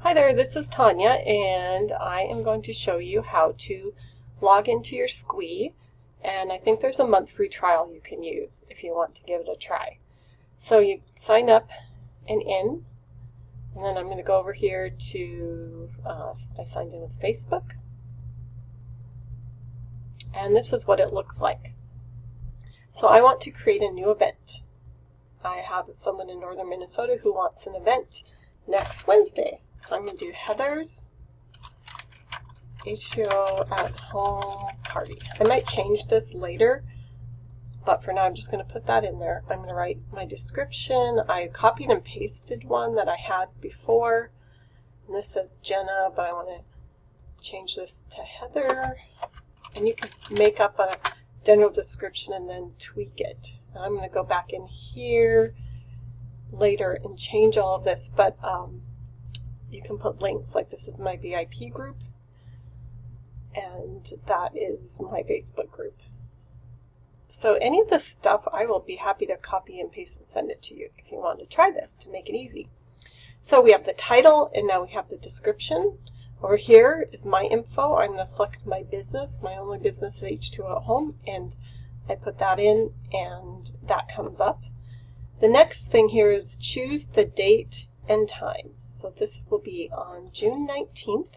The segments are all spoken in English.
Hi there, this is Tanya, and I am going to show you how to log into your SQWEEE, and I think there's a month free trial you can use if you want to give it a try. So you sign up and in, and then I'm going to go over here to, I signed in with Facebook, and this is what it looks like. So I want to create a new event. I have someone in northern Minnesota who wants an event next Wednesday. So I'm going to do Heather's HO at home party. I might change this later, but for now I'm just going to put that in there. I'm going to write my description. I copied and pasted one that I had before. And this says Jenna, but I want to change this to Heather. And you can make up a general description and then tweak it. And I'm going to go back in here later and change all of this, but you can put links, like this is my VIP group and that is my Facebook group. So any of this stuff I will be happy to copy and paste and send it to you if you want to try this to make it easy. So we have the title and now we have the description. Over here is my info. I'm going to select my business, my only business at H2O at home, and I put that in and that comes up. The next thing here is choose the date and time. So this will be on June 19th,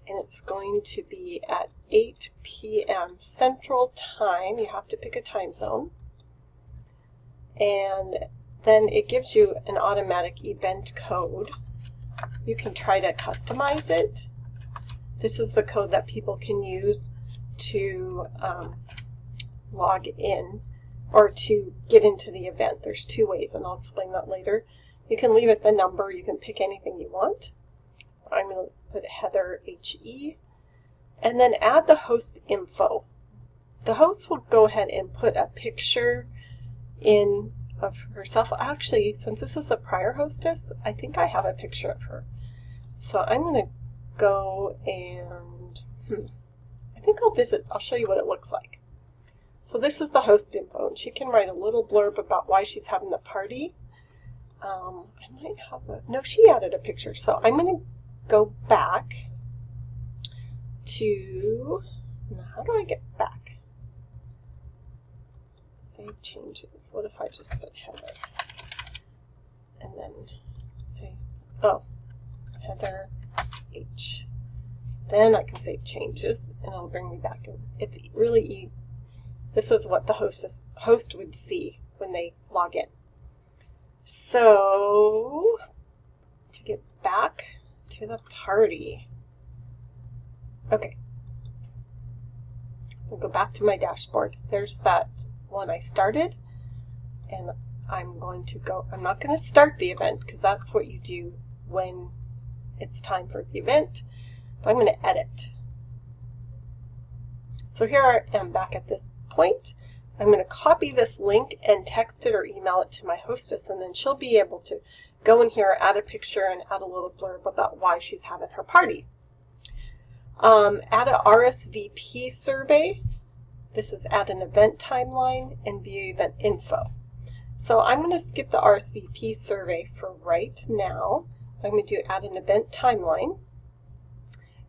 and it's going to be at 8 p.m. Central Time. You have to pick a time zone. And then it gives you an automatic event code. You can try to customize it. This is the code that people can use to log in or to get into the event. There's two ways, and I'll explain that later. You can leave it the number. You can pick anything you want. I'm going to put Heather HE, and then add the host info. The host will go ahead and put a picture in of herself. Actually, since this is the prior hostess, I think I have a picture of her. So I'm going to go and I think I'll show you what it looks like. So this is the host info, and she can write a little blurb about why she's having the party. I might have no, she added a picture. So I'm going to go back to, now how do I get back? Save changes. What if I just put Heather? And then say, oh, Heather H. Then I can save changes, and it'll bring me back in. It's really easy. This is what the host would see when they log in. So, to get back to the party, okay, I'll go back to my dashboard. There's that one I started, and I'm going to go, I'm not going to start the event because that's what you do when it's time for the event, but I'm going to edit. So here I am back at this point. I'm going to copy this link and text it or email it to my hostess, and then she'll be able to go in here, add a picture, and add a little blurb about why she's having her party. Add a RSVP survey. This is add an event timeline and view event info. So I'm going to skip the RSVP survey for right now. I'm going to do add an event timeline,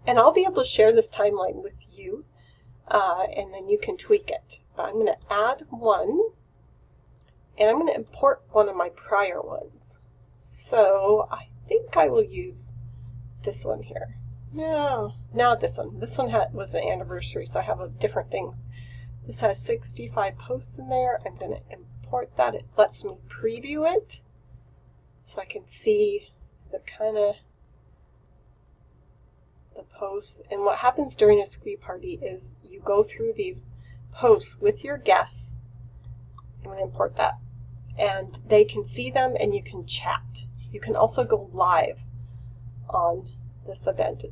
and I'll be able to share this timeline with you. And then you can tweak it. But I'm going to add one, and I'm going to import one of my prior ones. So I think I will use this one here. No, not this one. This one was the anniversary, so I have different things. This has 65 posts in there. I'm going to import that. It lets me preview it, so I can see, is it kind of the posts. And what happens during a SQWEEE party is you go through these posts with your guests. I'm going to import that, and they can see them and you can chat. You can also go live on this event,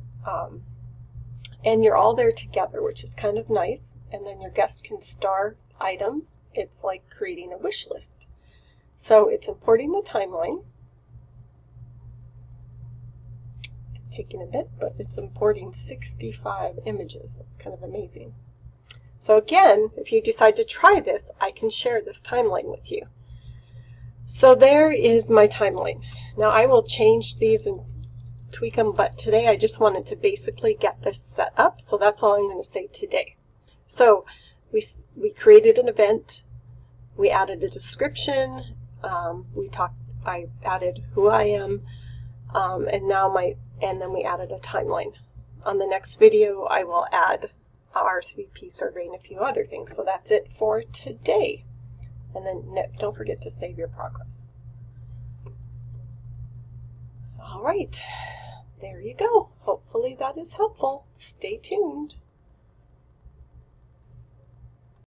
and you're all there together, which is kind of nice. And then your guests can star items. It's like creating a wish list. So it's importing the timeline. Taking a bit, but it's importing 65 images. That's kind of amazing. So again, if you decide to try this, I can share this timeline with you. So there is my timeline. Now I will change these and tweak them, but today I just wanted to basically get this set up, so that's all I'm going to say today. So we created an event, we added a description, I added who I am, and then we added a timeline. On the next video I will add a RSVP survey and a few other things. So that's it for today. And then don't forget to save your progress. All right, there you go. Hopefully that is helpful. Stay tuned.